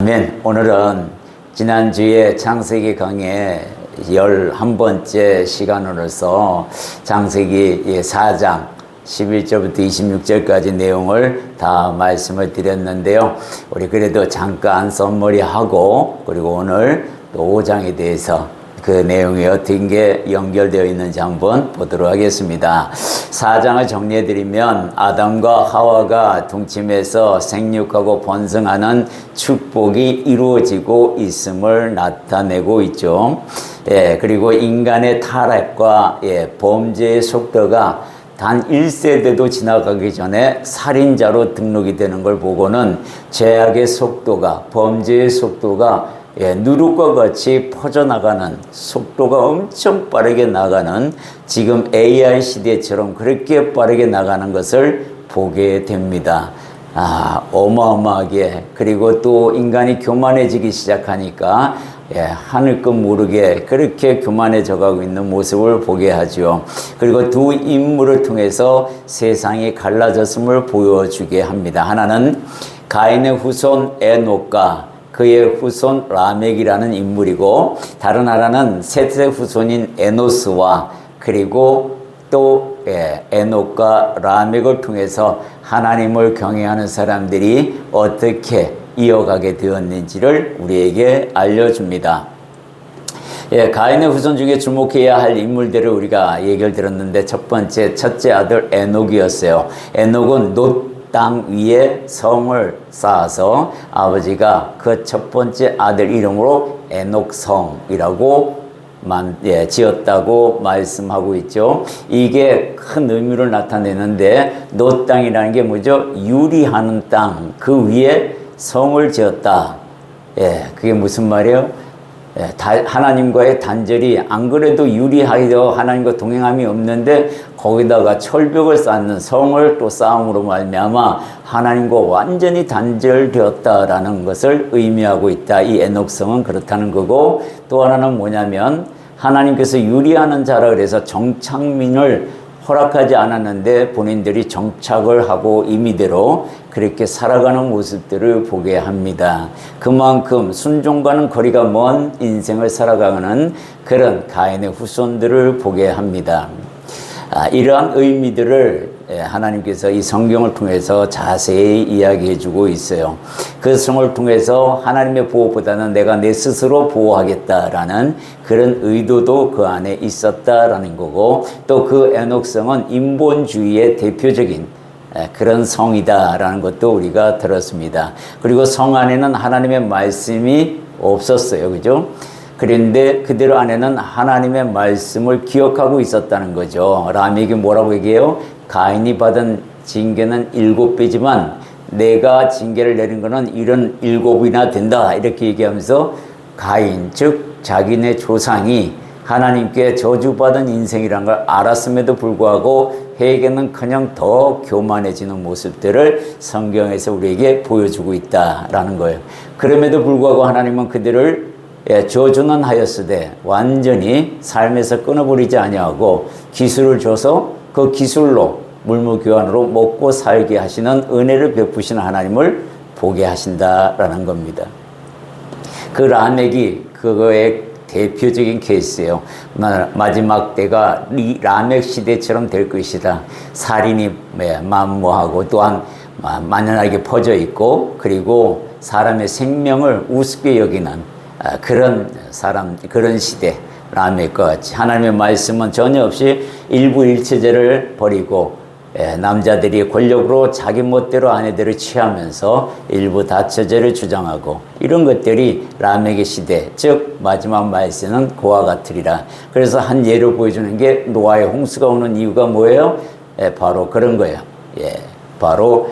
아멘. 오늘은 지난주에 창세기 강의 11번째 시간으로서 창세기 4장 11절부터 26절까지 내용을 다 말씀을 드렸는데요. 우리 그래도 잠깐 썸머리하고 그리고 오늘 또 5장에 대해서 그 내용이 어떻게 연결되어 있는지 한번 보도록 하겠습니다. 4장을 정리해드리면 아담과 하와가 동침해서 생육하고 번성하는 축복이 이루어지고 있음을 나타내고 있죠. 그리고 인간의 타락과 범죄의 속도가 단 1세대도 지나가기 전에 살인자로 등록이 되는 걸 보고는 죄악의 속도가, 범죄의 속도가 누룩과 같이 퍼져나가는, 속도가 엄청 빠르게 나가는, 지금 AI 시대처럼 그렇게 빠르게 나가는 것을 보게 됩니다. 어마어마하게. 그리고 또 인간이 교만해지기 시작하니까 하늘 끝 모르게 그렇게 교만해져 가고 있는 모습을 보게 하죠. 그리고 두 인물을 통해서 세상이 갈라졌음을 보여주게 합니다. 하나는 가인의 후손 에녹과 그의 후손 라멕이라는 인물이고, 다른 하나는 셋의 후손인 에노스와 그리고 또 에녹과 라멕을 통해서 하나님을 경외하는 사람들이 어떻게 이어가게 되었는지를 우리에게 알려줍니다. 가인의 후손 중에 주목해야 할 인물들을 우리가 얘기를 들었는데, 첫째 아들 에녹이었어요. 에녹은 놋 땅 위에 성을 쌓아서 아버지가 그 첫 번째 아들 이름으로 에녹성이라고 지었다고 말씀하고 있죠. 이게 큰 의미를 나타내는데, 놋 땅이라는 게 뭐죠? 유리하는 땅, 그 위에 성을 지었다. 그게 무슨 말이에요? 하나님과의 단절이 안 그래도 유리하게도 하나님과 동행함이 없는데 거기다가 철벽을 쌓는, 성을 또 쌓음으로 말미암아 하나님과 완전히 단절되었다라는 것을 의미하고 있다. 이 에녹성은 그렇다는 거고, 또 하나는 뭐냐면 하나님께서 유리하는 자라 그래서 정착민을 허락하지 않았는데 본인들이 정착을 하고 임의대로 그렇게 살아가는 모습들을 보게 합니다. 그만큼 순종과는 거리가 먼 인생을 살아가는 그런 가인의 후손들을 보게 합니다. 이러한 의미들을 하나님께서 이 성경을 통해서 자세히 이야기해 주고 있어요. 그 성을 통해서 하나님의 보호보다는 내가 내 스스로 보호하겠다라는 그런 의도도 그 안에 있었다라는 거고, 또 그 에녹성은 인본주의의 대표적인 그런 성이다라는 것도 우리가 들었습니다. 그리고 성 안에는 하나님의 말씀이 없었어요. 그죠? 그런데 그들 안에는 하나님의 말씀을 기억하고 있었다는 거죠. 라멕이 뭐라고 얘기해요? 가인이 받은 징계는 7배지만 내가 징계를 내린 거는 77이나 된다. 이렇게 얘기하면서 가인, 즉 자기네 조상이 하나님께 저주받은 인생이란 걸 알았음에도 불구하고 회개는커녕 더 교만해지는 모습들을 성경에서 우리에게 보여주고 있다라는 거예요. 그럼에도 불구하고 하나님은 그들을 저주는 하였으되 완전히 삶에서 끊어버리지 아니하고 기술을 줘서 그 기술로 물무교환으로 먹고 살게 하시는 은혜를 베푸시는 하나님을 보게 하신다라는 겁니다. 그 라멕이 그거의 대표적인 케이스예요. 마지막 때가 라멕 시대처럼 될 것이다. 살인이 만무하고 또한 만연하게 퍼져 있고, 그리고 사람의 생명을 우습게 여기는 그런 그런 시대, 라멕과 같이 하나님의 말씀은 전혀 없이 일부 일체제를 버리고 남자들이 권력으로 자기 멋대로 아내들을 취하면서 일부 다처제를 주장하고, 이런 것들이 라멕의 시대, 즉 마지막 말세는 그와 같으리라. 그래서 한 예를 보여주는 게 노아의 홍수가 오는 이유가 뭐예요? 바로 그런 거예요. 바로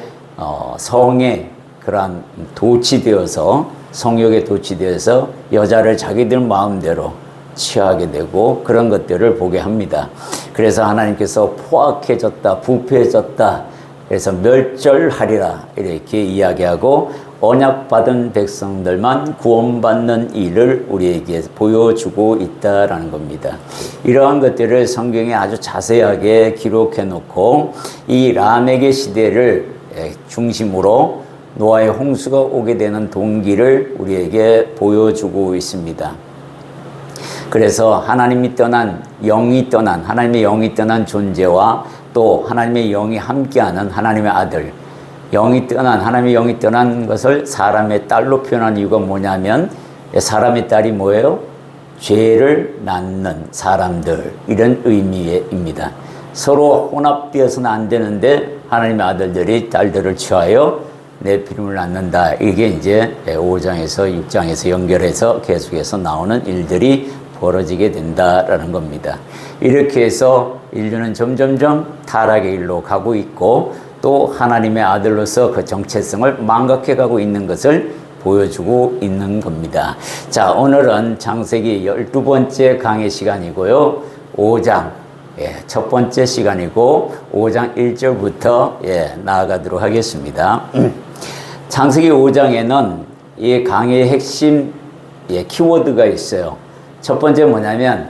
성에 그러한 도취되어서, 성욕에 도취되어서 여자를 자기들 마음대로 취하게 되고 그런 것들을 보게 합니다. 그래서 하나님께서 포악해졌다, 부패해졌다, 그래서 멸절하리라 이렇게 이야기하고 언약받은 백성들만 구원받는 일을 우리에게 보여주고 있다라는 겁니다. 이러한 것들을 성경에 아주 자세하게 기록해 놓고 이 라멕의 시대를 중심으로 노아의 홍수가 오게 되는 동기를 우리에게 보여주고 있습니다. 그래서 하나님의 영이 떠난 존재와 또 하나님의 영이 함께하는 하나님의 아들, 하나님의 영이 떠난 것을 사람의 딸로 표현한 이유가 뭐냐면, 사람의 딸이 뭐예요? 죄를 낳는 사람들, 이런 의미입니다. 서로 혼합되어서는 안 되는데 하나님의 아들들이 딸들을 취하여 내 피름을 낳는다. 이게 이제 5장에서 6장에서 연결해서 계속해서 나오는 일들이 벌어지게 된다라는 겁니다. 이렇게 해서 인류는 점점점 타락의 일로 가고 있고, 또 하나님의 아들로서 그 정체성을 망각해 가고 있는 것을 보여주고 있는 겁니다. 자, 오늘은 창세기 12번째 강의 시간이고요. 5장 첫 번째 시간이고 5장 1절부터 나아가도록 하겠습니다. 창세기 5장에는 이 강의의 핵심 키워드가 있어요. 첫 번째 뭐냐면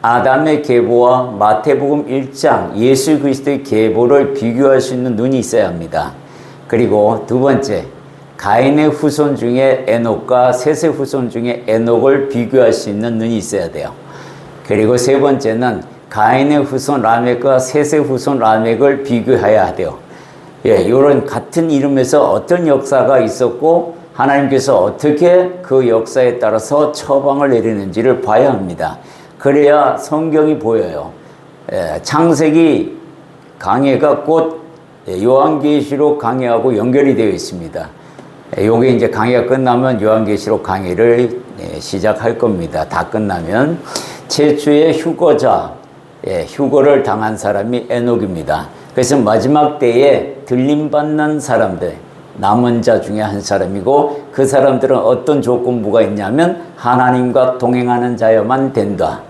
아담의 계보와 마태복음 1장 예수 그리스도의 계보를 비교할 수 있는 눈이 있어야 합니다. 그리고 두 번째, 가인의 후손 중에 에녹과 셋의 후손 중에 에녹을 비교할 수 있는 눈이 있어야 돼요. 그리고 세 번째는 가인의 후손 라멕과 셋의 후손 라멕을 비교해야 돼요. 이런 같은 이름에서 어떤 역사가 있었고 하나님께서 어떻게 그 역사에 따라서 처방을 내리는지를 봐야 합니다. 그래야 성경이 보여요. 창세기 강해가 곧 요한계시록 강해하고 연결이 되어 있습니다. 요게 이제 강해가 끝나면 요한계시록 강해를 시작할 겁니다. 다 끝나면. 최초의 휴거자, 휴거를 당한 사람이 에녹입니다. 그래서 마지막 때에 들림받는 사람들, 남은 자 중에 한 사람이고, 그 사람들은 어떤 조건부가 있냐면 하나님과 동행하는 자여만 된다.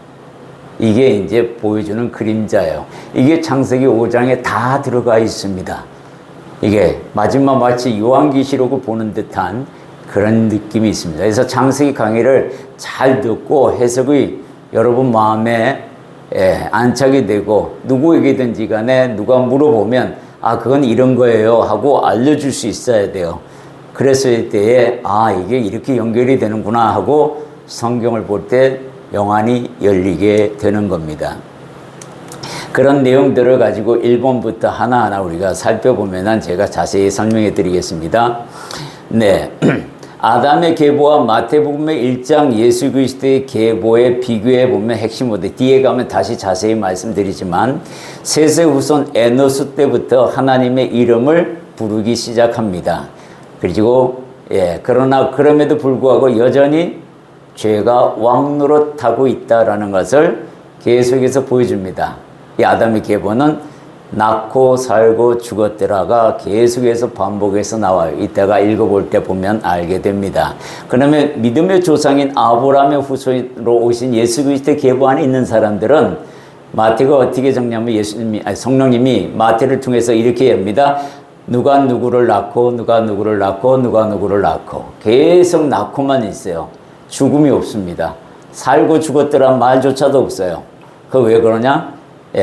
이게 이제 보여주는 그림자예요. 이게 창세기 5장에 다 들어가 있습니다. 이게 마지막 마치 요한계시록을 보는 듯한 그런 느낌이 있습니다. 그래서 창세기 강의를 잘 듣고 해석이 여러분 마음에 안착이 되고, 누구에게든지 간에 누가 물어보면 그건 이런 거예요 하고 알려줄 수 있어야 돼요. 그랬을 때에 이게 이렇게 연결이 되는구나 하고 성경을 볼 때 영안이 열리게 되는 겁니다. 그런 내용들을 가지고 1번부터 하나하나 우리가 살펴보면 제가 자세히 설명해 드리겠습니다. 아담의 계보와 마태복음의 1장 예수 그리스도의 계보에 비교해 보면 핵심 모드, 뒤에 가면 다시 자세히 말씀드리지만 셋의 후손 에노스 때부터 하나님의 이름을 부르기 시작합니다. 그리고 그러나 그럼에도 불구하고 여전히 죄가 왕노릇하고 있다라는 것을 계속해서 보여줍니다. 이 아담의 계보는 낳고 살고 죽었더라가 계속해서 반복해서 나와요. 이따가 읽어볼 때 보면 알게 됩니다. 그러면 믿음의 조상인 아브라함의 후손으로 오신 예수 그리스도의 계보 안에 있는 사람들은 마태가 어떻게 적냐면 성령님이 마태를 통해서 이렇게 합니다. 누가 누구를 낳고 누가 누구를 낳고 누가 누구를 낳고 계속 낳고만 있어요. 죽음이 없습니다. 살고 죽었더란 말조차도 없어요. 그 왜 그러냐?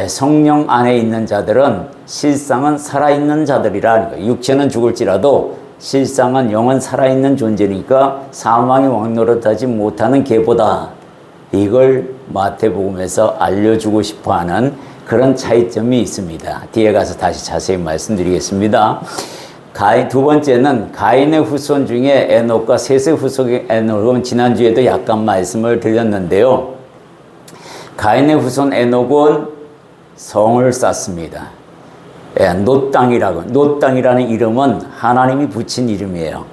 성령 안에 있는 자들은 실상은 살아있는 자들이라. 육체는 죽을지라도 실상은 영은 살아있는 존재니까 사망이 왕노릇하지 못하는 계보다. 이걸 마태복음에서 알려주고 싶어하는 그런 차이점이 있습니다. 뒤에 가서 다시 자세히 말씀드리겠습니다. 두 번째는 가인의 후손 중에 에녹과 셋의 후손의 에녹은 지난주에도 약간 말씀을 드렸는데요. 가인의 후손 에녹은 성을 쌓습니다. 노땅이라는 이름은 하나님이 붙인 이름이에요.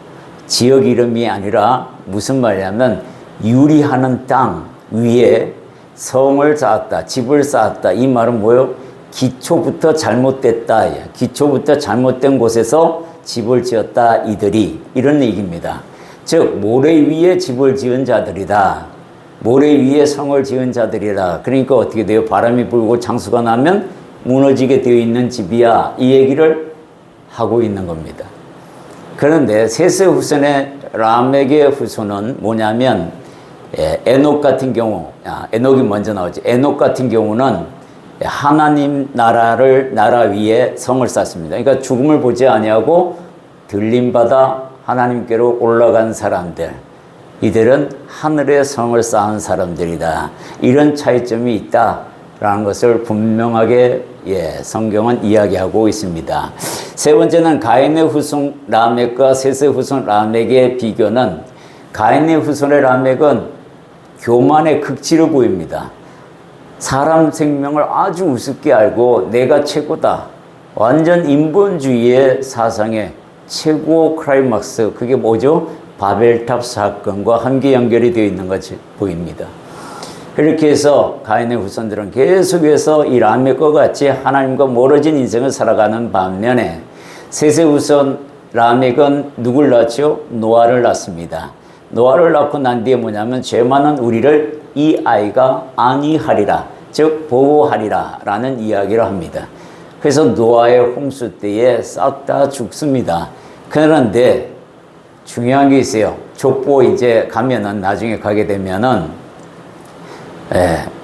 지역 이름이 아니라 무슨 말이냐면 유리하는 땅 위에 성을 쌓았다, 집을 쌓았다. 이 말은 뭐예요? 기초부터 잘못됐다. 기초부터 잘못된 곳에서 집을 지었다. 이런 얘기입니다. 즉 모래 위에 집을 지은 자들이다. 모래 위에 성을 지은 자들이라. 그러니까 어떻게 돼요? 바람이 불고 창수가 나면 무너지게 되어 있는 집이야. 이 얘기를 하고 있는 겁니다. 그런데 셋의 후손의 라멕의 후손은 뭐냐면 에녹 같은 경우, 에녹이 먼저 나오지. 에녹 같은 경우는 하나님 나라 위에 성을 쌓습니다. 그러니까 죽음을 보지 아니하고 들림받아 하나님께로 올라간 사람들, 이들은 하늘의 성을 쌓은 사람들이다. 이런 차이점이 있다라는 것을 분명하게 성경은 이야기하고 있습니다. 세 번째는 가인의 후손 라멕과 셋의 후손 라멕의 비교는, 가인의 후손의 라멕은 교만의 극치를 보입니다. 사람 생명을 아주 우습게 알고 내가 최고다. 완전 인본주의의 사상의 최고 클라이막스, 그게 뭐죠? 바벨탑 사건과 함께 연결이 되어 있는 것이 보입니다. 그렇게 해서 가인의 후손들은 계속해서 이 라멕과 같이 하나님과 멀어진 인생을 살아가는 반면에 셋의 후손 라멕은 누굴 낳았죠? 노아를 낳습니다. 노아를 낳고 난 뒤에 뭐냐면 죄 많은 우리를 이 아이가 안위하리라, 즉 보호하리라 라는 이야기를 합니다. 그래서 노아의 홍수 때에 싹 다 죽습니다. 그런데 중요한 게 있어요. 족보 이제 가면은, 나중에 가게 되면은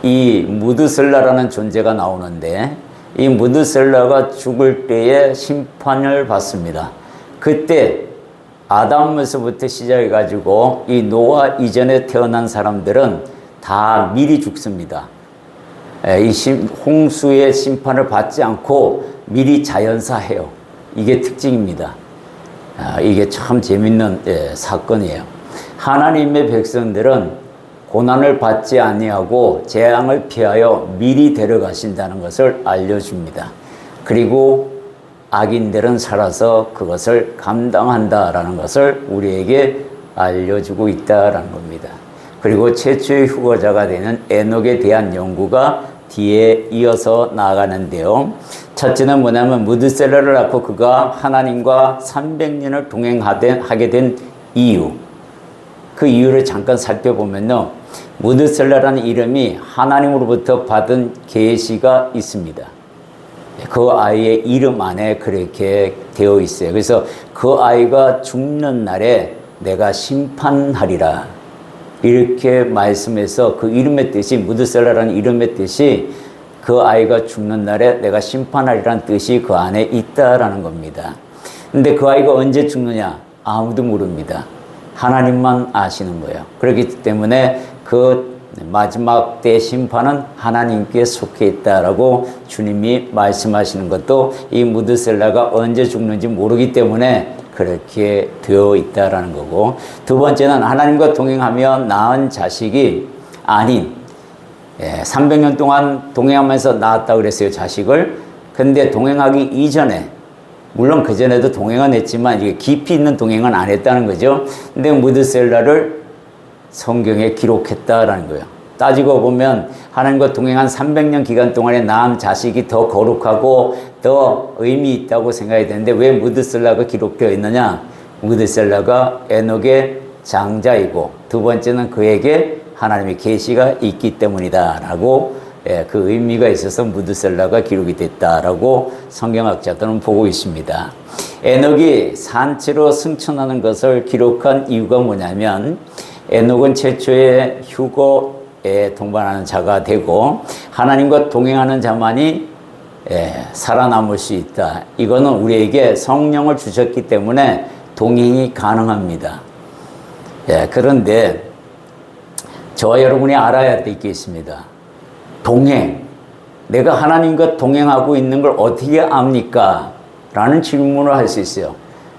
이 무드셀라라는 존재가 나오는데, 이 무드셀라가 죽을 때에 심판을 받습니다. 그때 아담에서부터 시작해 가지고 이 노아 이전에 태어난 사람들은 다 미리 죽습니다. 이 홍수의 심판을 받지 않고 미리 자연사해요. 이게 특징입니다. 이게 참 재밌는 사건이에요. 하나님의 백성들은 고난을 받지 아니하고 재앙을 피하여 미리 데려가신다는 것을 알려줍니다. 그리고 악인들은 살아서 그것을 감당한다라는 것을 우리에게 알려주고 있다라는 겁니다. 그리고 최초의 휴거자가 되는 에녹에 대한 연구가 뒤에 이어서 나아가는데요. 첫째는 뭐냐면 무드셀라를 낳고 그가 하나님과 300년을 동행하게 된 이유. 그 이유를 잠깐 살펴보면요. 무드셀라라는 이름이 하나님으로부터 받은 계시가 있습니다. 그 아이의 이름 안에 그렇게 되어 있어요. 그래서 그 아이가 죽는 날에 내가 심판하리라, 이렇게 말씀해서 그 이름의 뜻이, 무드셀라라는 이름의 뜻이 그 아이가 죽는 날에 내가 심판하리라는 뜻이 그 안에 있다라는 겁니다. 근데 그 아이가 언제 죽느냐? 아무도 모릅니다. 하나님만 아시는 거예요. 그렇기 때문에 그 마지막 때 심판은 하나님께 속해 있다라고 주님이 말씀하시는 것도 이 무드셀라가 언제 죽는지 모르기 때문에 그렇게 되어 있다라는 거고, 두 번째는 하나님과 동행하며 낳은 자식이 아닌, 300년 동안 동행하면서 낳았다고 그랬어요, 자식을. 근데 동행하기 이전에, 물론 그전에도 동행은 했지만 이게 깊이 있는 동행은 안 했다는 거죠. 근데 무드셀라를 성경에 기록했다라는 거예요. 따지고 보면 하나님과 동행한 300년 기간 동안에 낳은 자식이 더 거룩하고 더 의미 있다고 생각이 되는데, 왜 무드셀라가 기록되어 있느냐? 무드셀라가 에녹의 장자이고, 두 번째는 그에게 하나님의 계시가 있기 때문이다라고, 그 의미가 있어서 무드셀라가 기록이 됐다라고 성경학자들은 보고 있습니다. 에녹이 산채로 승천하는 것을 기록한 이유가 뭐냐면, 에녹은 최초의 휴거에 동반하는 자가 되고 하나님과 동행하는 자만이 살아남을 수 있다. 이거는 우리에게 성령을 주셨기 때문에 동행이 가능합니다. 그런데 저와 여러분이 알아야 될 게 있습니다. 동행, 내가 하나님과 동행하고 있는 걸 어떻게 압니까? 라는 질문을 할 수 있어요.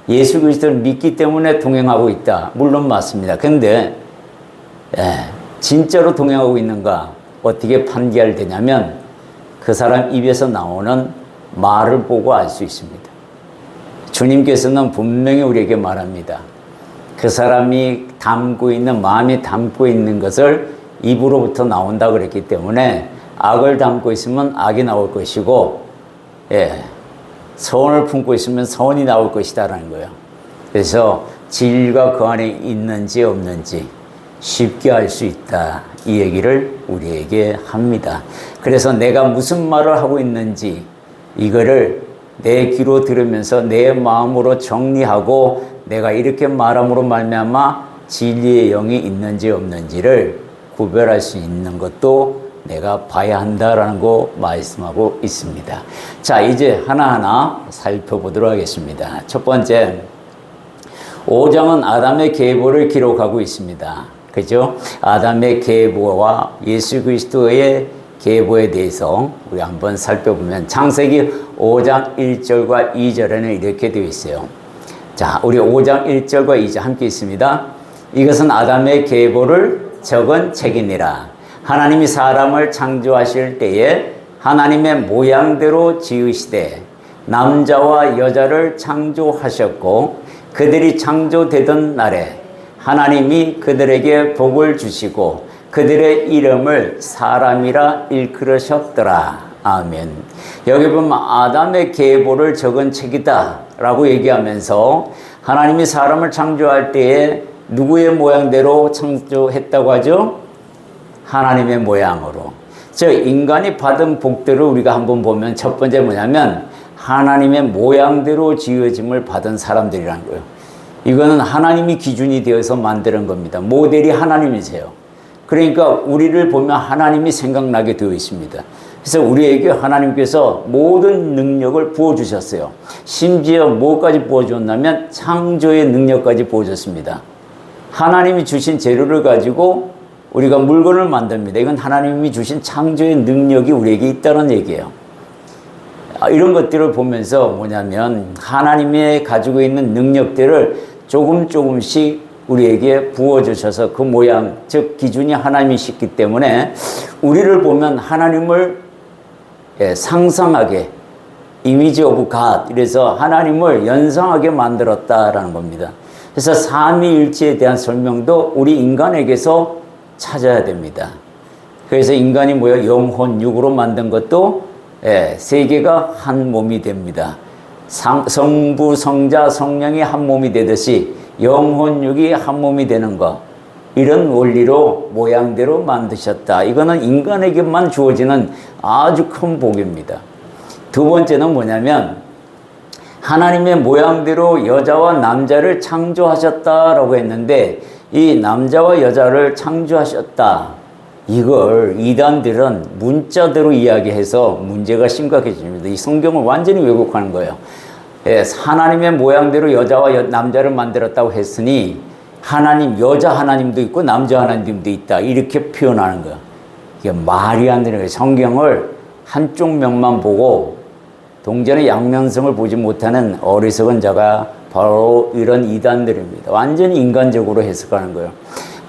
예수 그리스도를 믿기 때문에 동행하고 있다. 물론 맞습니다. 근데 진짜로 동행하고 있는가 어떻게 판결 되냐면, 그 사람 입에서 나오는 말을 보고 알 수 있습니다. 주님께서는 분명히 우리에게 말합니다. 그 사람이 담고 있는, 마음이 담고 있는 것을 입으로부터 나온다고 그랬기 때문에 악을 담고 있으면 악이 나올 것이고, 선을 품고 있으면 선이 나올 것이다라는 거예요. 그래서 진리가 그 안에 있는지 없는지 쉽게 알 수 있다, 이 얘기를 우리에게 합니다. 그래서 내가 무슨 말을 하고 있는지 이거를 내 귀로 들으면서 내 마음으로 정리하고, 내가 이렇게 말함으로 말미암아 진리의 영이 있는지 없는지를 구별할 수 있는 것도 내가 봐야 한다라는 거 말씀하고 있습니다. 자, 이제 하나하나 살펴보도록 하겠습니다. 첫 번째, 5장은 아담의 계보를 기록하고 있습니다. 그죠? 아담의 계보와 예수 그리스도의 계보에 대해서 우리 한번 살펴보면 창세기 5장 1절과 2절에는 이렇게 되어 있어요. 자, 우리 5장 1절과 2절 함께 있습니다. 이것은 아담의 계보를 적은 책이니라. 하나님이 사람을 창조하실 때에 하나님의 모양대로 지으시되 남자와 여자를 창조하셨고 그들이 창조되던 날에 하나님이 그들에게 복을 주시고 그들의 이름을 사람이라 일컬으셨더라. 아멘. 여기 보면 아담의 계보를 적은 책이다 라고 얘기하면서 하나님이 사람을 창조할 때에 누구의 모양대로 창조했다고 하죠? 하나님의 모양으로. 즉 인간이 받은 복들을 우리가 한번 보면 첫 번째 뭐냐면 하나님의 모양대로 지어짐을 받은 사람들이라는 거예요. 이거는 하나님이 기준이 되어서 만드는 겁니다. 모델이 하나님이세요. 그러니까 우리를 보면 하나님이 생각나게 되어 있습니다. 그래서 우리에게 하나님께서 모든 능력을 부어주셨어요. 심지어 뭐까지 부어줬냐면 창조의 능력까지 부어줬습니다. 하나님이 주신 재료를 가지고 우리가 물건을 만듭니다. 이건 하나님이 주신 창조의 능력이 우리에게 있다는 얘기예요. 이런 것들을 보면서 뭐냐면 하나님이 가지고 있는 능력들을 조금씩 우리에게 부어주셔서 그 모양, 즉 기준이 하나님이시기 때문에 우리를 보면 하나님을 상상하게 이미지 오브 갓, 이래서 하나님을 연상하게 만들었다라는 겁니다. 그래서 삼위일체에 대한 설명도 우리 인간에게서 찾아야 됩니다. 그래서 인간이 뭐예요? 영혼, 육으로 만든 것도 세 개가 한 몸이 됩니다. 성부, 성자, 성령이 한 몸이 되듯이 영혼, 육이 한 몸이 되는 것, 이런 원리로 모양대로 만드셨다. 이거는 인간에게만 주어지는 아주 큰 복입니다. 두 번째는 뭐냐면 하나님의 모양대로 여자와 남자를 창조하셨다라고 했는데 이 남자와 여자를 창조하셨다, 이걸 이단들은 문자대로 이야기해서 문제가 심각해집니다. 이 성경을 완전히 왜곡하는 거예요. 하나님의 모양대로 여자와 남자를 만들었다고 했으니 하나님, 여자 하나님도 있고 남자 하나님도 있다, 이렇게 표현하는 거예요. 이게 말이 안 되는 거예요. 성경을 한쪽 면만 보고 동전의 양면성을 보지 못하는 어리석은 자가 바로 이런 이단들입니다. 완전히 인간적으로 해석하는 거예요.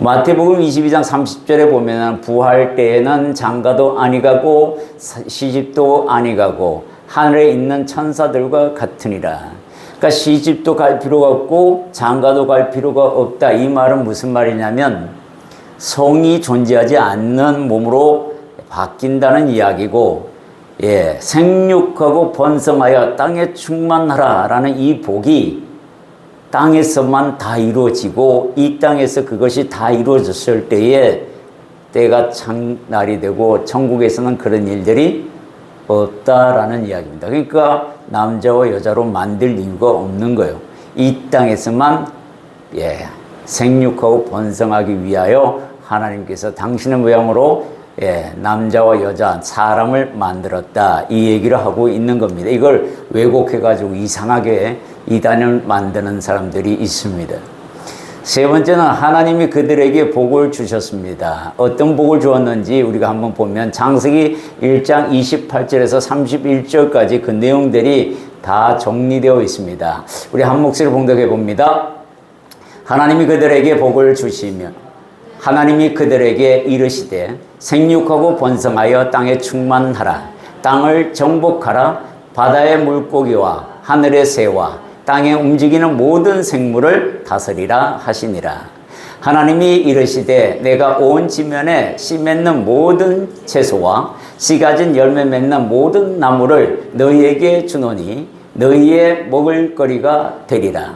마태복음 22장 30절에 보면 부활 때에는 장가도 아니 가고 시집도 아니 가고 하늘에 있는 천사들과 같으니라. 그러니까 시집도 갈 필요가 없고 장가도 갈 필요가 없다. 이 말은 무슨 말이냐면 성이 존재하지 않는 몸으로 바뀐다는 이야기고, 생육하고 번성하여 땅에 충만하라 라는 이 복이 땅에서만 다 이루어지고 이 땅에서 그것이 다 이루어졌을 때에 때가 창날이 되고 천국에서는 그런 일들이 없다라는 이야기입니다. 그러니까 남자와 여자로 만들 이유가 없는 거예요. 이 땅에서만 생육하고 번성하기 위하여 하나님께서 당신의 모양으로 남자와 여자, 사람을 만들었다, 이 얘기를 하고 있는 겁니다. 이걸 왜곡해가지고 이상하게 이단을 만드는 사람들이 있습니다. 세 번째는 하나님이 그들에게 복을 주셨습니다. 어떤 복을 주었는지 우리가 한번 보면 창세기 1장 28절에서 31절까지 그 내용들이 다 정리되어 있습니다. 우리 한 목소리로 봉독해 봅니다. 하나님이 그들에게 복을 주시며 하나님이 그들에게 이르시되 생육하고 번성하여 땅에 충만하라. 땅을 정복하라. 바다의 물고기와 하늘의 새와 땅에 움직이는 모든 생물을 다스리라 하시니라. 하나님이 이르시되 내가 온 지면에 씨 맺는 모든 채소와 씨 가진 열매 맺는 모든 나무를 너희에게 주노니 너희의 먹을 거리가 되리라.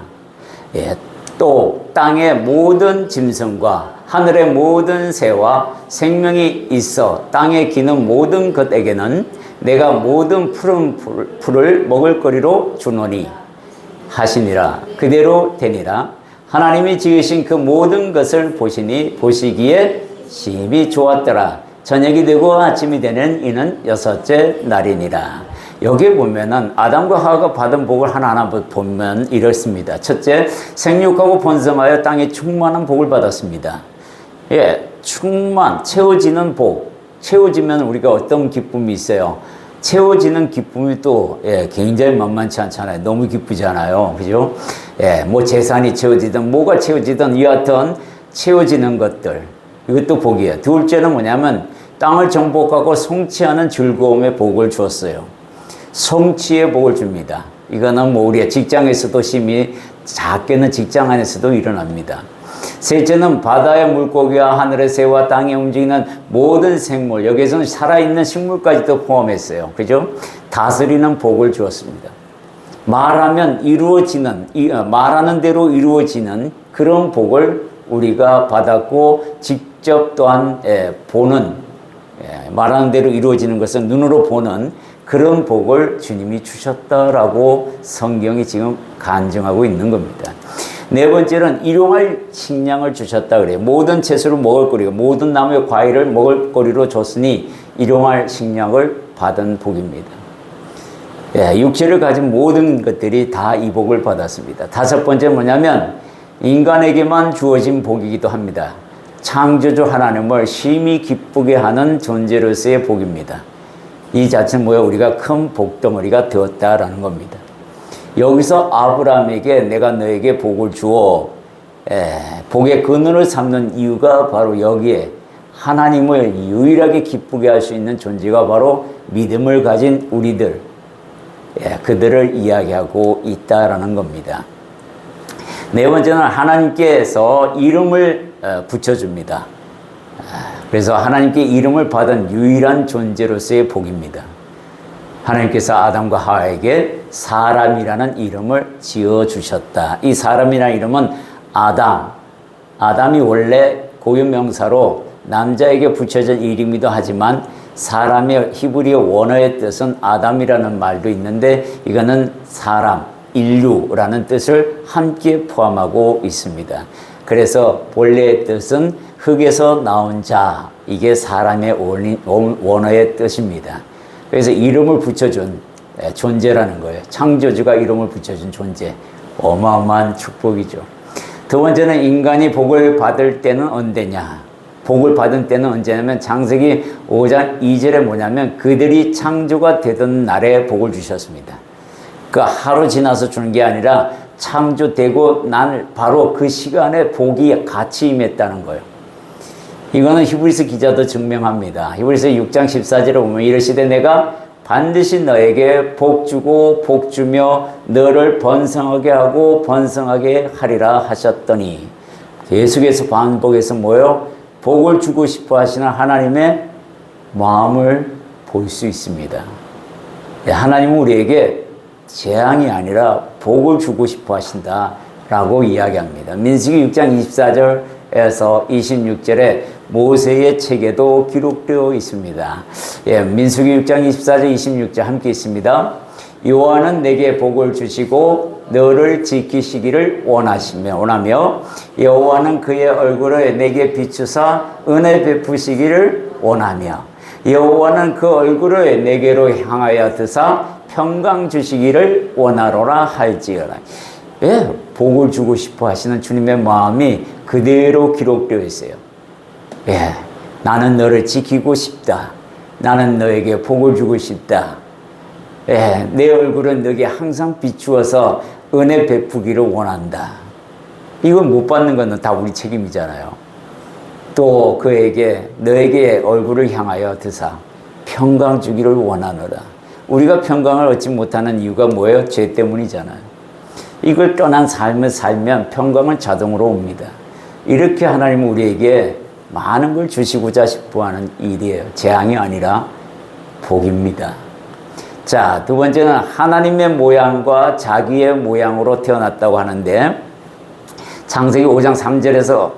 또 땅의 모든 짐승과 하늘의 모든 새와 생명이 있어 땅에 기는 모든 것에게는 내가 모든 푸른 풀을 먹을 거리로 주노니 하시니라. 그대로 되니라. 하나님이 지으신 그 모든 것을 보시니 보시기에 심히 좋았더라. 저녁이 되고 아침이 되는 이는 여섯째 날이니라. 여기에 보면은 아담과 하와가 받은 복을 하나하나 보면 이렇습니다. 첫째, 생육하고 번성하여 땅에 충만한 복을 받았습니다. 예, 채워지는 복. 채워지면 우리가 어떤 기쁨이 있어요? 채워지는 기쁨이 또, 예, 굉장히 만만치 않잖아요. 너무 기쁘잖아요. 그죠? 예, 뭐 재산이 채워지든 뭐가 채워지든 여하튼 채워지는 것들. 이것도 복이에요. 둘째는 뭐냐면 땅을 정복하고 성취하는 즐거움의 복을 주었어요. 성취의 복을 줍니다. 이거는 뭐 우리가 직장에서도 심히 작게는 직장 안에서도 일어납니다. 셋째는 바다의 물고기와 하늘의 새와 땅에 움직이는 모든 생물, 여기에서는 살아있는 식물까지도 포함했어요. 그죠? 다스리는 복을 주었습니다. 말하면 말하는 대로 이루어지는 그런 복을 우리가 받았고, 직접 또한 보는, 말하는 대로 이루어지는 것은 눈으로 보는 그런 복을 주님이 주셨다라고 성경이 지금 간증하고 있는 겁니다. 네 번째는 일용할 식량을 주셨다 그래요. 모든 채소를 먹을거리고 모든 나무의 과일을 먹을거리로 줬으니 일용할 식량을 받은 복입니다. 육체를 가진 모든 것들이 다 이 복을 받았습니다. 다섯 번째 뭐냐면 인간에게만 주어진 복이기도 합니다. 창조주 하나님을 심히 기쁘게 하는 존재로서의 복입니다. 이 자체는 뭐예요? 우리가 큰 복덩어리가 되었다라는 겁니다. 여기서 아브라함에게 내가 너에게 복을 주어 복의 근원을 삼는 이유가 바로 여기에 하나님을 유일하게 기쁘게 할 수 있는 존재가 바로 믿음을 가진 우리들, 그들을 이야기하고 있다라는 겁니다. 네 번째는 하나님께서 이름을 붙여줍니다. 그래서 하나님께 이름을 받은 유일한 존재로서의 복입니다. 하나님께서 아담과 하와에게 사람이라는 이름을 지어주셨다. 이 사람이라는 이름은 아담이 원래 고유명사로 남자에게 붙여진 이름이기도 하지만 사람의 히브리어 원어의 뜻은 아담이라는 말도 있는데 이거는 사람, 인류라는 뜻을 함께 포함하고 있습니다. 그래서 본래의 뜻은 흙에서 나온 자, 이게 사람의 원어의 뜻입니다. 그래서 이름을 붙여준 존재라는 거예요. 창조주가 이름을 붙여준 존재. 어마어마한 축복이죠. 두 번째는 인간이 복을 받을 때는 언제냐? 복을 받은 때는 언제냐면 창세기 5장 2절에 뭐냐면 그들이 창조가 되던 날에 복을 주셨습니다. 그 하루 지나서 주는 게 아니라 창조되고 난 바로 그 시간에 복이 같이 임했다는 거예요. 이거는 히브리서 기자도 증명합니다. 히브리서 6장 14절에 보면 이르시되 내가 반드시 너에게 복 주고 복 주며 너를 번성하게 하고 번성하게 하리라 하셨더니 계속해서 반복해서 뭐예요? 복을 주고 싶어 하시는 하나님의 마음을 볼 수 있습니다. 하나님은 우리에게 재앙이 아니라 복을 주고 싶어 하신다라고 이야기합니다. 민수기 6장 24절에서 26절에 모세의 책에도 기록되어 있습니다. 민수기 6장 24절 26절 함께 있습니다. 여호와는 내게 복을 주시고 너를 지키시기를 원하며 여호와는 그의 얼굴을 내게 비추사 은혜 베푸시기를 원하며 여호와는 그 얼굴을 내게로 향하여 드사 평강 주시기를 원하노라 할지어라. 복을 주고 싶어 하시는 주님의 마음이 그대로 기록되어 있어요. 나는 너를 지키고 싶다. 나는 너에게 복을 주고 싶다. 내 얼굴은 너에게 항상 비추어서 은혜 베푸기를 원한다. 이걸 못 받는 건 다 우리 책임이잖아요. 또 너에게 얼굴을 향하여 드사 평강 주기를 원하노라. 우리가 평강을 얻지 못하는 이유가 뭐예요? 죄 때문이잖아요. 이걸 떠난 삶을 살면 평강은 자동으로 옵니다. 이렇게 하나님은 우리에게 많은 걸 주시고자 싶어하는 일이에요. 재앙이 아니라 복입니다. 자, 두 번째는 하나님의 모양과 자기의 모양으로 태어났다고 하는데 창세기 5장 3절에서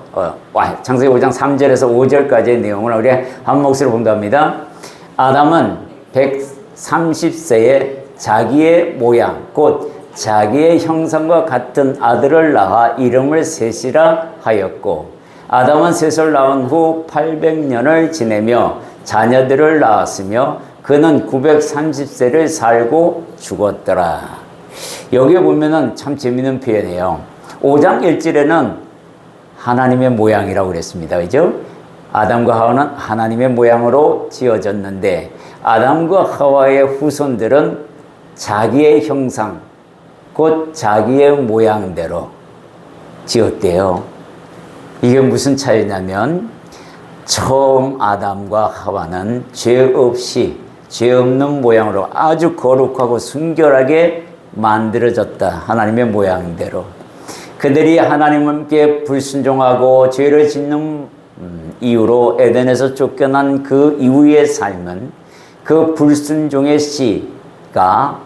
5절까지의 내용을 우리 한 몫으로 본답니다. 아담은 130세에 자기의 모양, 곧 자기의 형상과 같은 아들을 낳아 이름을 셋이라 하였고 아담은 셋을 낳은 후 800년을 지내며 자녀들을 낳았으며 그는 930세를 살고 죽었더라. 여기에 보면은 참 재밌는 표현이에요. 5장 1절에는 하나님의 모양이라고 그랬습니다. 그죠? 아담과 하와는 하나님의 모양으로 지어졌는데 아담과 하와의 후손들은 자기의 형상, 곧 자기의 모양대로 지었대요. 이게 무슨 차이냐면 처음 아담과 하와는 죄 없이 죄 없는 모양으로 아주 거룩하고 순결하게 만들어졌다. 하나님의 모양대로. 그들이 하나님께 불순종하고 죄를 짓는 이유로 에덴에서 쫓겨난 그 이후의 삶은 그 불순종의 씨가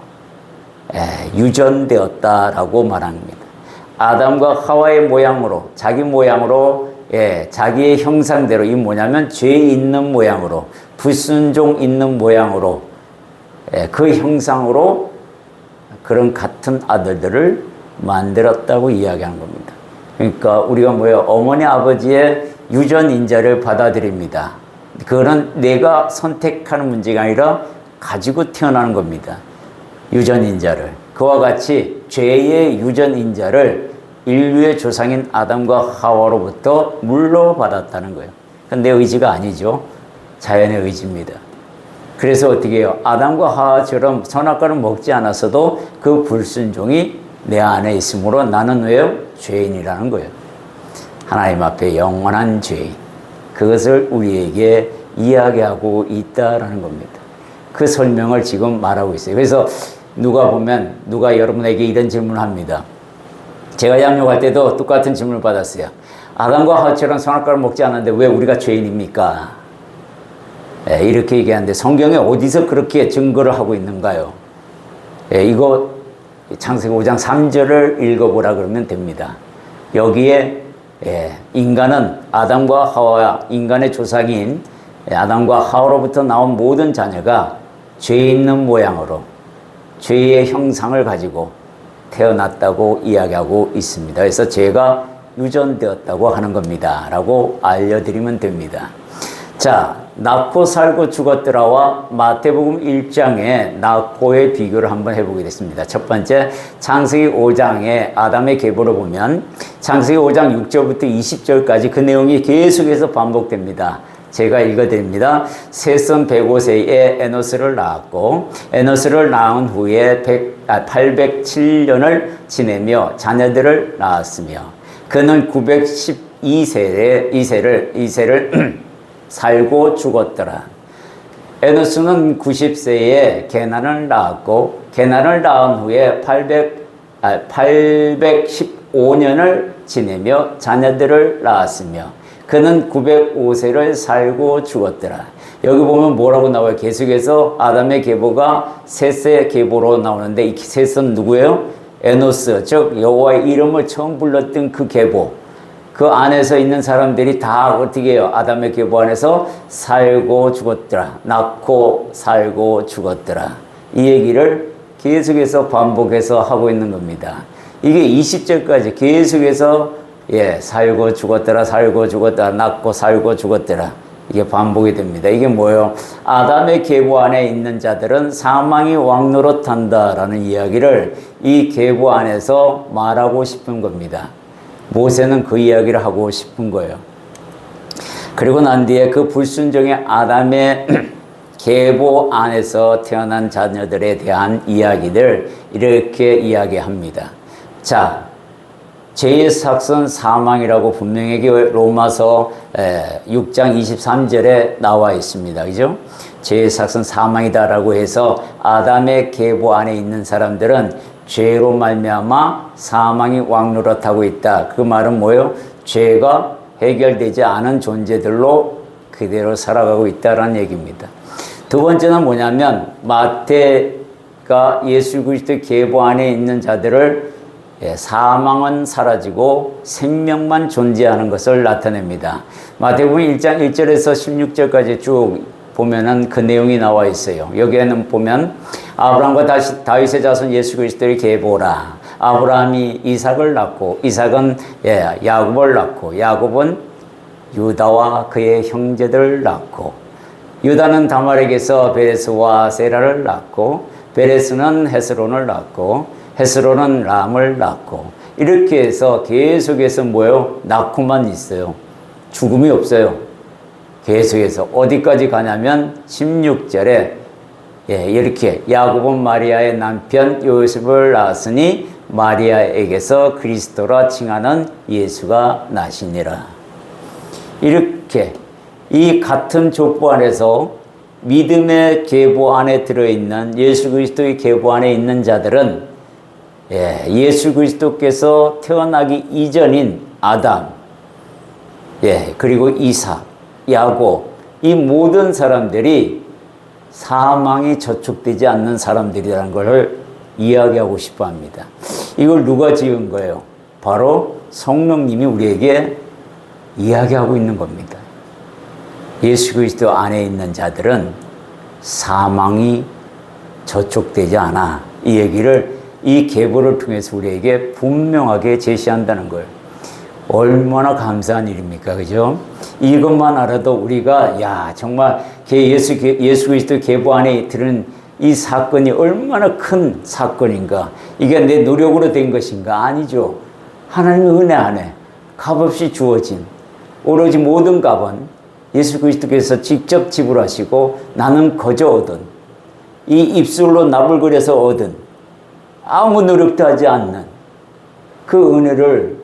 유전되었다라고 말합니다. 아담과 하와의 모양으로, 자기 모양으로, 자기의 형상대로, 이 뭐냐면 죄 있는 모양으로, 불순종 있는 모양으로, 그 형상으로 그런 같은 아들들을 만들었다고 이야기하는 겁니다. 그러니까 우리가 어머니 아버지의 유전 인자를 받아들입니다. 그거는 내가 선택하는 문제가 아니라 가지고 태어나는 겁니다. 유전 인자를. 그와 같이 죄의 유전 인자를 인류의 조상인 아담과 하와로부터 물러받았다는 거예요. 그건 내 의지가 아니죠. 자연의 의지입니다. 그래서 어떻게 해요? 아담과 하와처럼 선악과를 먹지 않았어도 그 불순종이 내 안에 있으므로 나는 왜요? 죄인이라는 거예요. 하나님 앞에 영원한 죄인. 그것을 우리에게 이야기하고 있다라는 겁니다. 그 설명을 지금 말하고 있어요. 그래서 누가 여러분에게 이런 질문을 합니다. 제가 양육할 때도 똑같은 질문을 받았어요. 아담과 하와처럼 선악과를 먹지 않았는데 왜 우리가 죄인입니까? 이렇게 얘기하는데 성경에 어디서 그렇게 증거를 하고 있는가요? 이거 창세기 5장 3절을 읽어보라 그러면 됩니다. 여기에 인간은 아담과 하와, 인간의 조상인 아담과 하와로부터 나온 모든 자녀가 죄 있는 모양으로 죄의 형상을 가지고 태어났다고 이야기하고 있습니다. 그래서 죄가 유전되었다고 하는 겁니다. 라고 알려드리면 됩니다. 자, 낳고 살고 죽었더라와 마태복음 1장에 낳고의 비교를 한번 해보겠습니다. 첫 번째, 창세기 5장에 아담의 계보를 보면 창세기 5장 6절부터 20절까지 그 내용이 계속해서 반복됩니다. 제가 읽어드립니다. 셋은 105세에 에노스를 낳았고 에노스를 낳은 후에 807년을 지내며 자녀들을 낳았으며 그는 912세를 살고 죽었더라. 에노스는 90세에 게난을 낳았고 게난을 낳은 후에 815년을 지내며 자녀들을 낳았으며 그는 905세를 살고 죽었더라. 여기 보면 뭐라고 나와요? 계속해서 아담의 계보가 셋의 계보로 나오는데 이 셋은 누구예요? 에노스, 즉 여호와의 이름을 처음 불렀던 그 계보. 그 안에서 있는 사람들이 다 어떻게 해요? 아담의 계보 안에서 살고 죽었더라. 낳고 살고 죽었더라. 이 얘기를 계속해서 반복해서 하고 있는 겁니다. 이게 20절까지 계속해서 살고 죽었더라, 살고 죽었더라, 낳고 살고 죽었더라. 이게 반복이 됩니다. 이게 뭐예요? 아담의 계보 안에 있는 자들은 사망이 왕노릇한다라는 이야기를 이 계보 안에서 말하고 싶은 겁니다. 모세는 그 이야기를 하고 싶은 거예요. 그리고 난 뒤에 그 불순종의 아담의 계보 안에서 태어난 자녀들에 대한 이야기들 이렇게 이야기합니다. 자, 죄의 삭은 사망이라고 분명히 로마서 6장 23절에 나와 있습니다. 그죠? 죄의 삭은 사망이다라고 해서 아담의 계보 안에 있는 사람들은 죄로 말미암아 사망이 왕노릇하고 있다. 그 말은 뭐예요? 죄가 해결되지 않은 존재들로 그대로 살아가고 있다라는 얘기입니다. 두 번째는 뭐냐면 마태가 예수 그리스도의 계보 안에 있는 자들을 사망은 사라지고 생명만 존재하는 것을 나타냅니다. 마태복음 1장 1절에서 16절까지 쭉 보면은 그 내용이 나와 있어요. 여기에는 보면 아브라함과 다윗의 자손 예수 그리스도의 계보라. 아브라함이 이삭을 낳고 이삭은 야곱을 낳고 야곱은 유다와 그의 형제들을 낳고 유다는 다말에게서 베레스와 세라를 낳고 베레스는 헤스론을 낳고 헤스론은 람을 낳고 이렇게 해서 계속해서 뭐요? 낳고만 있어요. 죽음이 없어요. 계속해서 어디까지 가냐면 16절에 이렇게 야곱은 마리아의 남편 요셉을 낳았으니 마리아에게서 그리스도라 칭하는 예수가 나시니라. 이렇게 이 같은 족보 안에서 믿음의 계보 안에 들어있는 예수 그리스도의 계보 안에 있는 자들은 예수 그리스도께서 태어나기 이전인 아담, 그리고 이삭, 야곱, 이 모든 사람들이 사망이 저촉되지 않는 사람들이라는 것을 이야기하고 싶어 합니다. 이걸 누가 지은 거예요? 바로 성령님이 우리에게 이야기하고 있는 겁니다. 예수 그리스도 안에 있는 자들은 사망이 저촉되지 않아. 이 얘기를 이 계보를 통해서 우리에게 분명하게 제시한다는 거예요. 얼마나 감사한 일입니까? 그죠? 이것만 알아도 우리가 정말 예수 그리스도 계보 안에 들은 이 사건이 얼마나 큰 사건인가. 이게 내 노력으로 된 것인가? 아니죠. 하나님의 은혜 안에 값없이 주어진 오로지 모든 값은 예수 그리스도께서 직접 지불하시고 나는 거저 얻은, 이 입술로 나불거려서 얻은, 아무 노력도 하지 않는 그 은혜를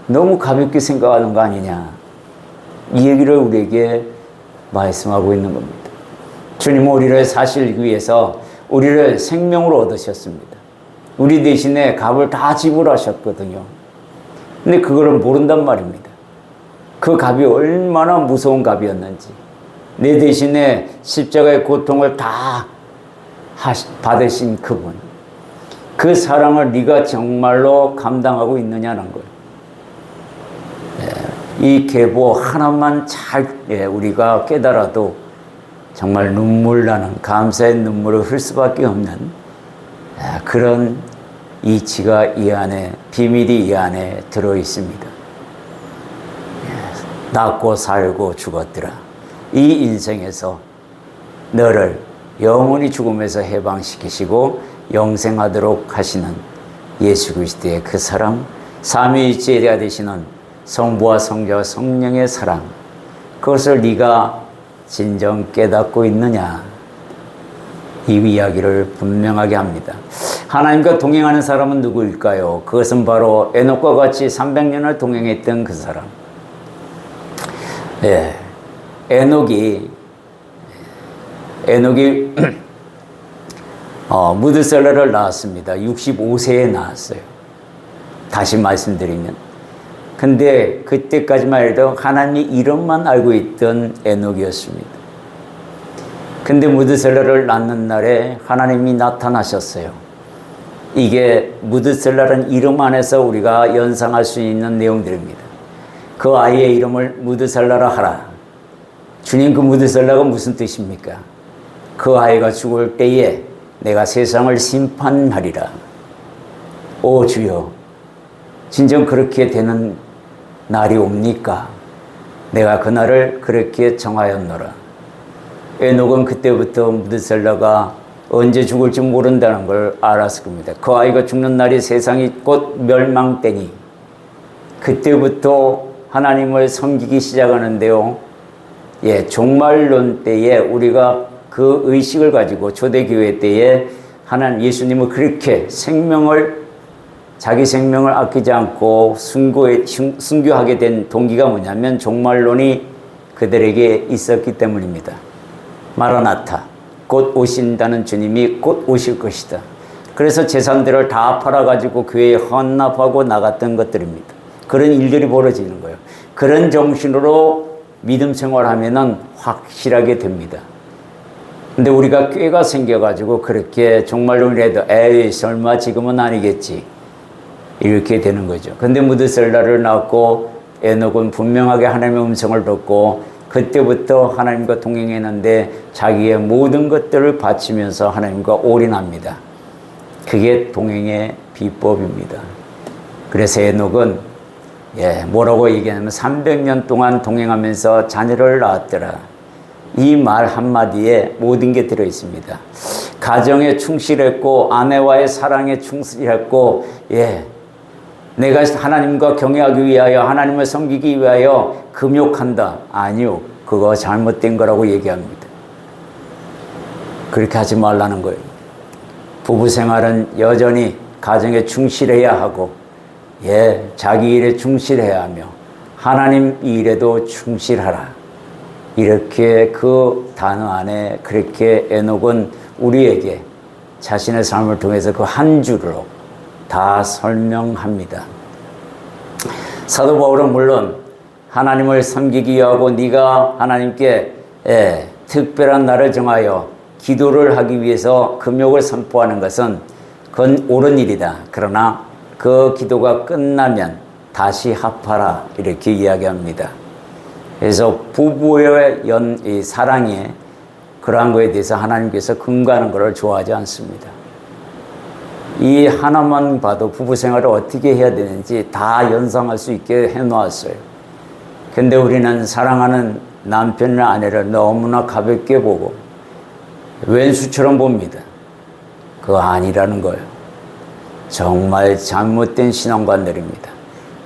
너무 가볍게 생각하는 거 아니냐. 이 얘기를 우리에게 말씀하고 있는 겁니다. 주님은 우리를 사시기 위해서 우리를 생명으로 얻으셨습니다. 우리 대신에 값을 다 지불하셨거든요. 근데 그거를 모른단 말입니다. 그 값이 얼마나 무서운 값이었는지, 내 대신에 십자가의 고통을 다 받으신 그분, 그 사랑을 네가 정말로 감당하고 있느냐는 거예요. 이 계보 하나만 잘 우리가 깨달아도 정말 눈물 나는, 감사의 눈물을 흘 수밖에 없는 그런 이치가 이 안에, 비밀이 이 안에 들어 있습니다. 낳고 살고 죽었더라. 이 인생에서 너를 영원히 죽음에서 해방시키시고 영생하도록 하시는 예수 그리스도의 그 사랑, 삼위일체가 되시는 성부와 성자와 성령의 사랑, 그것을 네가 진정 깨닫고 있느냐. 이 이야기를 분명하게 합니다. 하나님과 동행하는 사람은 누구일까요? 그것은 바로 에녹과 같이 300년을 동행했던 그 사람. 에녹이 무드셀라를 낳았습니다. 65세에 낳았어요. 다시 말씀드리면. 근데 그때까지만 해도 하나님의 이름만 알고 있던 에녹이었습니다. 근데 무드셀라를 낳는 날에 하나님이 나타나셨어요. 이게 무드셀라라는 이름 안에서 우리가 연상할 수 있는 내용들입니다. 그 아이의 이름을 무드셀라라 하라. 주님, 그 무드셀라가 무슨 뜻입니까? 그 아이가 죽을 때에 내가 세상을 심판하리라. 오 주여, 진정 그렇게 되는 날이 옵니까? 내가 그날을 그렇게 정하였노라. 에녹은 그때부터 무드셀라가 언제 죽을지 모른다는 걸 알았을 겁니다. 그 아이가 죽는 날이 세상이 곧 멸망때니 그때부터 하나님을 섬기기 시작하는데요. 종말론 때에 우리가 그 의식을 가지고 초대교회 때에 예수님은 그렇게 자기 생명을 아끼지 않고 순교하게 된 동기가 뭐냐면 종말론이 그들에게 있었기 때문입니다. 마라나타, 곧 오신다는 주님이 곧 오실 것이다. 그래서 재산들을 다 팔아가지고 교회에 헌납하고 나갔던 것들입니다. 그런 일들이 벌어지는 거예요. 그런 정신으로 믿음 생활하면은 확실하게 됩니다. 근데 우리가 꾀가 생겨가지고 그렇게 종말론이라도 에이 설마 지금은 아니겠지 이렇게 되는 거죠. 근데 무드셀라를 낳고 에녹은 분명하게 하나님의 음성을 듣고 그때부터 하나님과 동행했는데 자기의 모든 것들을 바치면서 하나님과 올인합니다. 그게 동행의 비법입니다. 그래서 에녹은 뭐라고 얘기하냐면 300년 동안 동행하면서 자녀를 낳았더라. 이 말 한마디에 모든 게 들어 있습니다. 가정에 충실했고 아내와의 사랑에 충실했고 내가 하나님과 경외하기 위하여 하나님을 섬기기 위하여 금욕한다. 아니요. 그거 잘못된 거라고 얘기합니다. 그렇게 하지 말라는 거예요. 부부 생활은 여전히 가정에 충실해야 하고 자기 일에 충실해야 하며 하나님 일에도 충실하라. 이렇게 그 단어 안에 그렇게 에녹은 우리에게 자신의 삶을 통해서 그 한 줄로 다 설명합니다. 사도 바울은 물론 하나님을 섬기기 위하고 네가 하나님께 특별한 날을 정하여 기도를 하기 위해서 금욕을 선포하는 것은 그건 옳은 일이다. 그러나 그 기도가 끝나면 다시 합하라 이렇게 이야기합니다. 그래서 부부의 이 사랑에 그러한 것에 대해서 하나님께서 금가하는 것을 좋아하지 않습니다. 이 하나만 봐도 부부 생활을 어떻게 해야 되는지 다 연상할 수 있게 해놓았어요. 근데 우리는 사랑하는 남편이나 아내를 너무나 가볍게 보고 왼수처럼 봅니다. 그거 아니라는 거예요. 정말 잘못된 신앙관들입니다.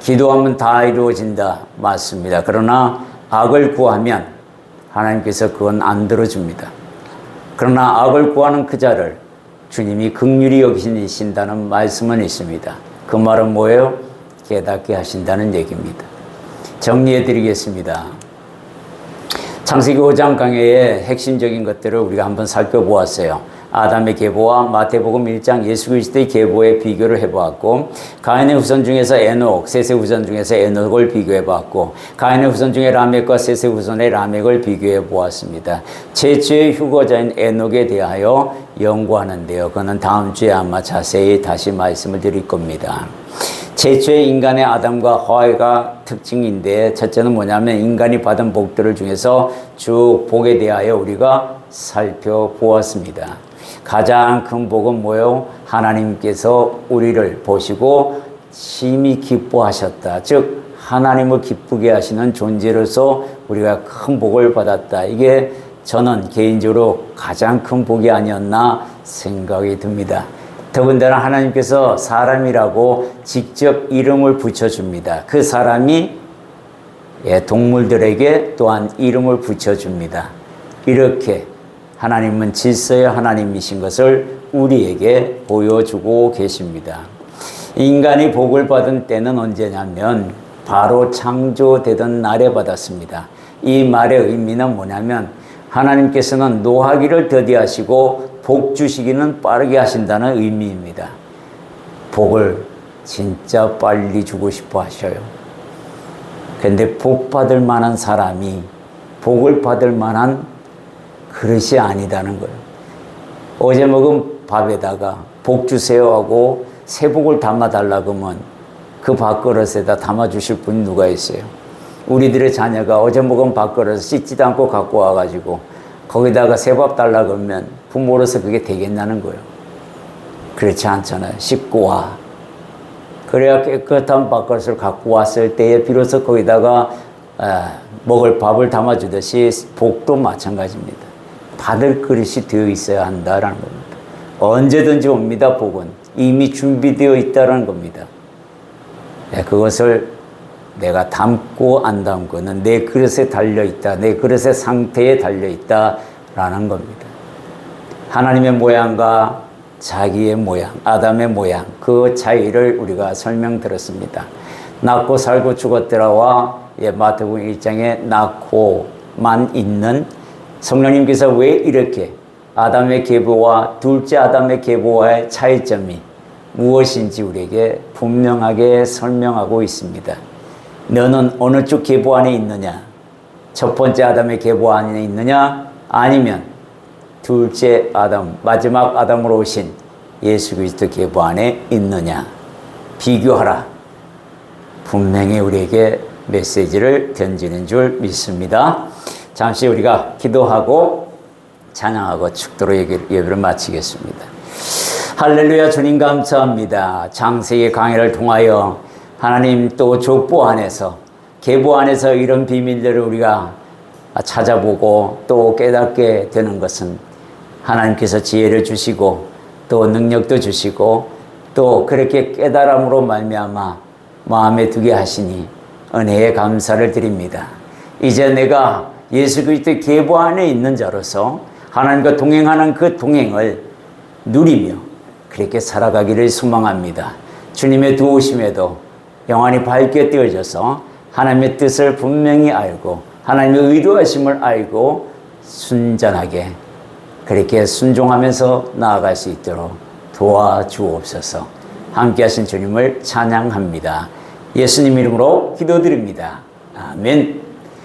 기도하면 다 이루어진다. 맞습니다. 그러나 악을 구하면 하나님께서 그건 안 들어줍니다. 그러나 악을 구하는 그 자를 주님이 긍휼히 여기신다는 말씀은 있습니다. 그 말은 뭐예요? 깨닫게 하신다는 얘기입니다. 정리해 드리겠습니다. 창세기 5장 강해의 핵심적인 것들을 우리가 한번 살펴보았어요. 아담의 계보와 마태복음 1장 예수 그리스도의 계보의 비교를 해보았고, 가인의 후손 중에서 에녹, 셋의 후손 중에서 에녹을 비교해보았고, 가인의 후손 중에 라멕과 셋의 후손의 라멕을 비교해보았습니다. 최초의 휴거자인 에녹에 대하여 연구하는데요. 그는 다음 주에 아마 자세히 다시 말씀을 드릴 겁니다. 최초의 인간의 아담과 하와가 특징인데, 첫째는 뭐냐면 인간이 받은 복들 중에서 쭉 복에 대하여 우리가 살펴보았습니다. 가장 큰 복은 뭐예요? 하나님께서 우리를 보시고 심히 기뻐하셨다. 즉 하나님을 기쁘게 하시는 존재로서 우리가 큰 복을 받았다. 이게 저는 개인적으로 가장 큰 복이 아니었나 생각이 듭니다. 더군다나 하나님께서 사람이라고 직접 이름을 붙여줍니다. 그 사람이 동물들에게 또한 이름을 붙여줍니다. 이렇게 하나님은 질서의 하나님이신 것을 우리에게 보여주고 계십니다. 인간이 복을 받은 때는 언제냐면 바로 창조되던 날에 받았습니다. 이 말의 의미는 뭐냐면 하나님께서는 노하기를 더디하시고 복 주시기는 빠르게 하신다는 의미입니다. 복을 진짜 빨리 주고 싶어 하셔요. 그런데 복 받을 만한 사람이 복을 받을 만한 그릇이 아니다는 거예요. 어제 먹은 밥에다가 복 주세요 하고 새 복을 담아달라고 하면 그 밥그릇에다 담아주실 분이 누가 있어요? 우리들의 자녀가 어제 먹은 밥그릇을 씻지도 않고 갖고 와가지고 거기다가 새 밥 달라고 하면 부모로서 그게 되겠냐는 거예요. 그렇지 않잖아요. 씻고 와. 그래야 깨끗한 밥그릇을 갖고 왔을 때에 비로소 거기다가 먹을 밥을 담아주듯이 복도 마찬가지입니다. 받을 그릇이 되어 있어야 한다라는 겁니다. 언제든지 옵니다. 복은 이미 준비되어 있다는 겁니다. 그것을 내가 담고 안 담고는 내 그릇에 달려있다. 내 그릇의 상태에 달려있다라는 겁니다. 하나님의 모양과 자기의 모양, 아담의 모양, 그 차이를 우리가 설명드렸습니다. 낳고 살고 죽었더라와 마태복음 1장에 낳고만 있는 성령님께서 왜 이렇게 아담의 계보와 둘째 아담의 계보와의 차이점이 무엇인지 우리에게 분명하게 설명하고 있습니다. 너는 어느 쪽 계보 안에 있느냐? 첫 번째 아담의 계보 안에 있느냐? 아니면 둘째 아담, 마지막 아담으로 오신 예수 그리스도 계보 안에 있느냐? 비교하라. 분명히 우리에게 메시지를 던지는 줄 믿습니다. 잠시 우리가 기도하고 찬양하고 축도로 예배를 마치겠습니다. 할렐루야. 주님 감사합니다. 창세기 강해를 통하여 하나님 또 족보 안에서 계보 안에서 이런 비밀들을 우리가 찾아보고 또 깨닫게 되는 것은 하나님께서 지혜를 주시고 또 능력도 주시고 또 그렇게 깨달음으로 말미암아 마음에 두게 하시니 은혜에 감사를 드립니다. 이제 내가 예수 그리스도의 계보 안에 있는 자로서 하나님과 동행하는 그 동행을 누리며 그렇게 살아가기를 소망합니다. 주님의 도우심에도 영안이 밝게 뜨어져서 하나님의 뜻을 분명히 알고 하나님의 의도하심을 알고 순전하게 그렇게 순종하면서 나아갈 수 있도록 도와주옵소서. 함께 하신 주님을 찬양합니다. 예수님 이름으로 기도드립니다. 아멘.